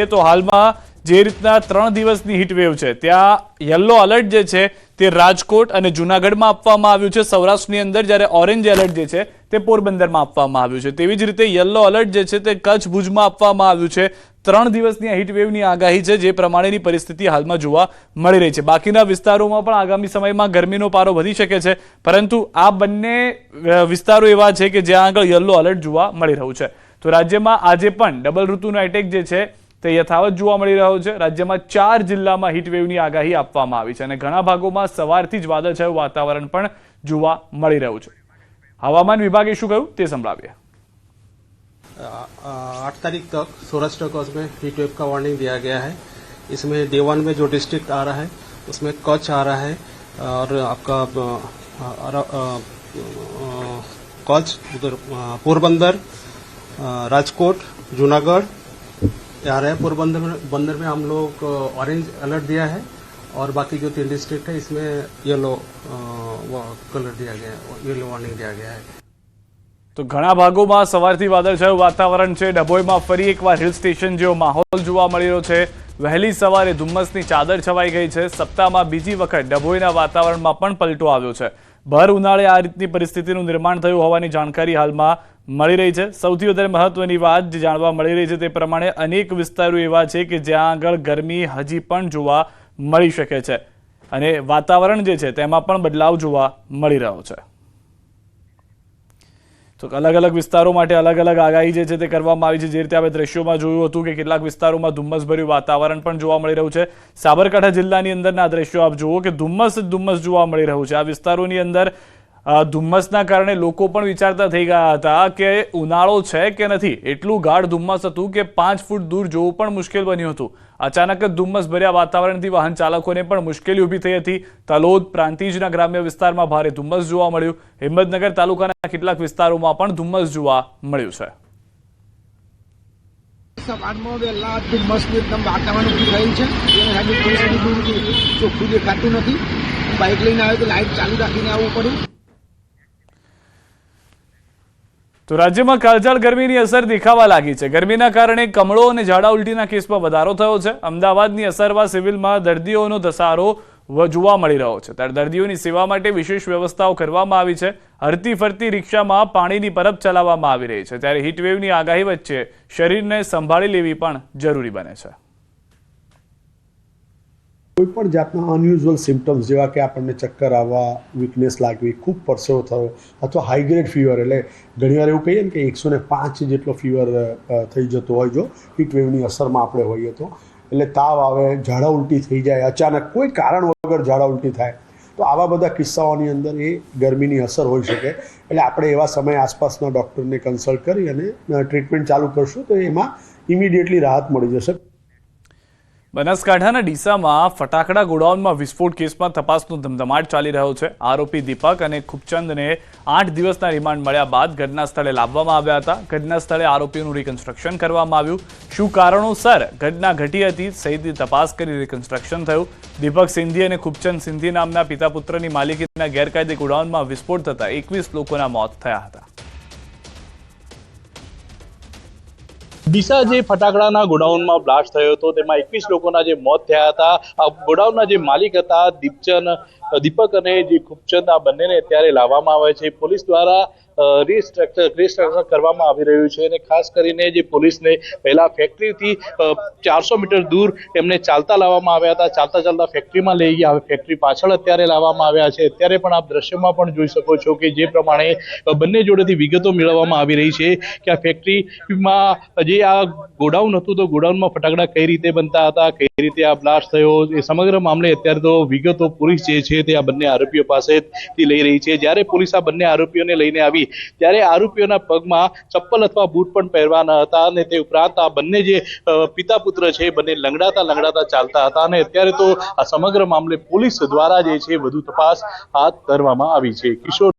તો હાલમાં જે રીતના 3 દિવસની હીટ વેવ છે ત્યાં યલો એલર્ટ જે છે તે રાજકોટ અને જૂનાગઢમાં આપવામાં આવ્યું છે સૌરાષ્ટ્રની અંદર, જ્યારે ઓરેન્જ એલર્ટ જે છે તે પોરબંદરમાં આપવામાં આવ્યું છે। તેવી જ રીતે યલો એલર્ટ જે છે તે કચ્છ ભુજમાં આપવામાં આવ્યું છે। 3 દિવસની હીટ વેવની આગાહી છે, જે પ્રમાણેની પરિસ્થિતિ હાલમાં જોવા મળી રહી છે। બાકીના વિસ્તારોમાં પણ આગામી સમયમાં ગરમીનો પારો વધી શકે છે, પરંતુ આ બંને વિસ્તારો એવા છે કે જ્યાં આગળ યલો એલર્ટ જોવા મળી રહ્યું છે। તો રાજ્યમાં આજે પણ ડબલ ઋતુનો એટેક જે છે તે યથાવત જોવા મળી રહ્યો છે। રાજ્યમાં 4 જિલ્લામાં હીટ વેવની આગાહી આપવામાં આવી છે અને ઘણા ભાગોમાં સવારથી જ વાદળછાયું વાતાવરણ પણ જોવા મળી રહ્યું છે। હવામાન વિભાગે શું કહ્યું તે સંભળાવીએ। 8 तारीख तक सौराष्ट्र कच्छ में हीट वेव का वार्निंग दिया गया है। इसमें डे 1 में जो डिस्ट्रिक्ट आ रहा है उसमें कच्छ आ रहा है और आपका कच्छ, उधर पोरबंदर, राजकोट, जूनागढ़ आ रहे हैं। पोरबंदर में हम लोग ऑरेंज अलर्ट दिया है और बाकी जो 3 डिस्ट्रिक्ट है इसमें येलो कलर दिया गया है, येलो वार्निंग दिया गया है। तो घણા ભાગોમાં સવારથી વાદળછાયું વાતાવરણ છે। ડભોઈમાં ફરી એકવાર હિલ સ્ટેશન જેવો માહોલ જોવા મળી રહ્યો છે। વહેલી સવારે ધુમ્મસની ચાદર છવાઈ ગઈ છે। સપ્તાહમાં બીજી વખત ડભોઈના વાતાવરણમાં પણ પલટો આવ્યો છે। ભર ઉનાળે આ રીતની પરિસ્થિતિનું નિર્માણ થયું હોવાની જાણકારી હાલમાં મળી રહી છે। સૌથી વધારે મહત્વની વાત જે જાણવા મળી રહી છે તે પ્રમાણે અનેક વિસ્તારો એવા છે કે જ્યાં આગળ ગરમી હજી પણ જોવા મળી શકે છે અને વાતાવરણ જે છે તેમાં પણ બદલાવ જોવા મળી રહ્યો છે। તો અલગ અલગ વિસ્તારો માટે અલગ અલગ આગાહી જે છે તે કરવામાં આવી છે। જે રીતે આપણે દ્રશ્યોમાં જોયું હતું કે કેટલાક વિસ્તારોમાં ધુમ્મસભર્યું વાતાવરણ પણ જોવા મળી રહ્યું છે। સાબરકાંઠા જિલ્લાની અંદરના દ્રશ્યો આપ જુઓ કે ધુમ્મસ જોવા મળી રહ્યું છે। આ વિસ્તારોની અંદર ધુમ્મસના કારણે લોકો પણ વિચારતા થઈ ગયા હતા કે ઉનાળો છે કે નથી। એટલું ગાઢ ધુમ્મસ હતું કે 5 ફૂટ દૂર જોવું પણ મુશ્કેલ બન્યું હતું। અચાનક જ ધુમ્મસ ભર્યા વાતાવરણથી વાહન ચાલકોને પણ મુશ્કેલી ઊભી થઈ હતી। તલોદ, પ્રાંતિજના ગ્રામ્ય વિસ્તારમાં ભારે ધુમ્મસ જોવા મળ્યું। હિંમતનગર તાલુકાના કેટલાક વિસ્તારોમાં પણ ધુમ્મસ જોવા મળ્યું છે। સવારમાં વહેલા ધુમ્મસનું એકદમ વાતાવરણ ઊભી રહ્યું છે, જેના પરિસ્થિતિ ચોખ્ખું દેખાતું નથી। બાઇક લઈને આવ્યો તો લાઇટ ચાલુ રાખીને આવવું પડ્યું। તો રાજ્યમાં કાળઝાળ ગરમીની અસર દેખાવા લાગી છે। ગરમીના કારણે કમળો અને ઝાડા ઉલટીના કેસમાં વધારો થયો છે। અમદાવાદની અસરવા સિવિલમાં દર્દીઓનો ધસારો જોવા મળી રહ્યો છે। ત્યારે દર્દીઓની સેવા માટે વિશેષ વ્યવસ્થાઓ કરવામાં આવી છે। હરતી ફરતી રિક્ષામાં પાણીની પરબ ચલાવવામાં આવી રહી છે। ત્યારે હીટવેવની આગાહી વચ્ચે શરીરને સંભાળી લેવી પણ જરૂરી બને છે। કોઈ પણ જાતના અનયુઝ્યુઅલ સિમ્ટમ્સ જેવા કે આપણને ચક્કર આવવા, વીકનેસ લાગવી, ખૂબ પરસેવો થયો અથવા હાઈ ગ્રેડ ફીવર, એટલે ઘણીવાર એવું કહીએ ને કે 105 જેટલો ફીવર થઈ જતો હોય જો હીટવેવની અસરમાં આપણે હોઈએ તો, એટલે તાવ આવે, ઝાડા ઉલટી થઈ જાય, અચાનક કોઈ કારણ વગર ઝાડા ઉલટી થાય, તો આવા બધા કિસ્સાઓની અંદર એ ગરમીની અસર હોઈ શકે। એટલે આપણે એવા સમયે આસપાસના ડૉક્ટરને કન્સલ્ટ કરી અને ટ્રીટમેન્ટ ચાલુ કરશું તો એમાં ઇમિડિયેટલી રાહત મળી જશે। બનાસકાંઠાના ડીસામાં ફટાકડા ગોડાઉનમાં વિસ્ફોટ કેસમાં તપાસનો ધમધમાટ ચાલી રહ્યો છે। આરોપી દીપક અને ખૂબચંદને 8 દિવસના રિમાન્ડ મળ્યા બાદ ઘટના સ્થળે લાવવામાં આવ્યા હતા। ઘટના સ્થળે આરોપીઓનું રિકન્સ્ટ્રક્શન કરવામાં આવ્યું। શું કારણોસર ઘટના ઘટી હતી સહિતની તપાસ કરી રિકન્સ્ટ્રક્શન થયું। દીપક સિંધી અને ખૂબચંદ સિંધી નામના પિતા પુત્રની માલિકીના ગેરકાયદે ગોડાઉનમાં વિસ્ફોટ થતા 21 લોકોના મોત થયા હતા। ડીસા જે ફટાકડાના ગોડાઉનમાં બ્લાસ્ટ થયો હતો તેમાં 21 લોકોના જે મોત થયા હતા। ગોડાઉનના જે માલિક હતા દીપક અને જે ખૂબચંદ, આ બંનેને અત્યારે લાવવામાં આવે છે। પોલીસ દ્વારા રિસ્ટ્રક્ચર કરવામાં આવી રહ્યું છે અને ખાસ કરીને જે પોલીસને પહેલા ફેક્ટરીથી 400 મીટર દૂર એમને ચાલતા લાવવામાં આવ્યા હતા। ચાલતા ચાલતા ફેક્ટરીમાં લઈ ગયા, ફેક્ટરી પાછળ અત્યારે લાવવામાં આવ્યા છે। અત્યારે પણ આપ દ્રશ્યમાં પણ જોઈ શકો છો કે જે પ્રમાણે બંને જોડેથી વિગતો મેળવવામાં આવી રહી છે કે આ ફેક્ટરીમાં જે આ ગોડાઉન હતું તો ગોડાઉનમાં ફટાકડા કઈ રીતે બનતા હતા, કઈ રીતે આ બ્લાસ્ટ થયો, એ સમગ્ર મામલે અત્યારે તો વિગતો પોલીસ જે છે તે આ બંને આરોપીઓ પાસેથી લઈ રહી છે। જ્યારે પોલીસ આ બંને આરોપીઓને લઈને આવી ત્યારે આરોપીઓના પગમાં ચપ્પલ અથવા બૂટ પણ પહેરવા ન હતા અને તે ઉપરાંત આ બંને જે પિતા પુત્ર છે બંને લંગડાતા ચાલતા હતા અને અત્યારે તો આ સમગ્ર મામલે પોલીસ દ્વારા જે છે વધુ તપાસ હાથ ધરવામાં આવી છે। કિશોર